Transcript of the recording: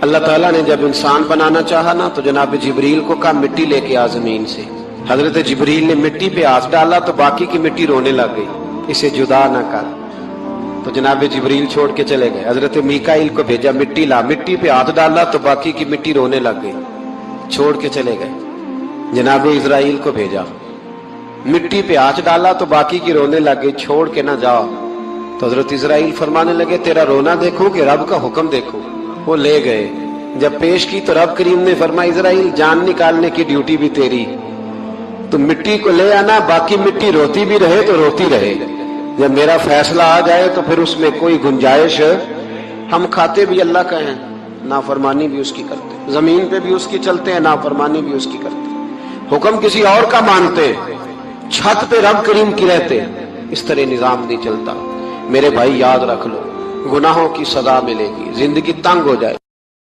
अल्लाह ताला ने जब इंसान बनाना चाहा ना तो जनाब जिब्रील को कहा मिट्टी लेके आ जमीन से। हजरत जिब्रील ने मिट्टी पे हाथ डाला तो बाकी की मिट्टी रोने लग गई, इसे जुदा ना कर। तो जनाब जिब्रील छोड़ के चले गए। हजरत मीकाईल को भेजा, मिट्टी ला। मिट्टी पे हाथ डाला तो बाकी की मिट्टी रोने लग गई, छोड़ के चले गए। जनाब इजराइल को भेजा, मिट्टी पे हाथ डाला तो बाकी की रोने लग गई, छोड़ के ना जाओ। तो हजरत इजराइल फरमाने लगे तेरा रोना देखूं कि रब का हुक्म देखूं। वो ले गए, जब पेश की तो रब करीम ने फरमाया इजराइल जान निकालने की ड्यूटी भी तेरी, तुम मिट्टी को ले आना, बाकी मिट्टी रोती भी रहे तो रोती रहे। जब मेरा फैसला आ जाए तो फिर उसमें कोई गुंजाइश, हम खाते भी अल्लाह का हैं, नाफरमानी भी उसकी करते, जमीन पे भी उसकी चलते हैं, नाफरमानी भी उसकी करते, हुक्म किसी और का मानते, छत पे रब करीम की रहते। इस तरह निजाम नहीं चलता। मेरे भाई याद रख लो, गुनाहों की सजा मिलेगी, जिंदगी तंग हो जाए।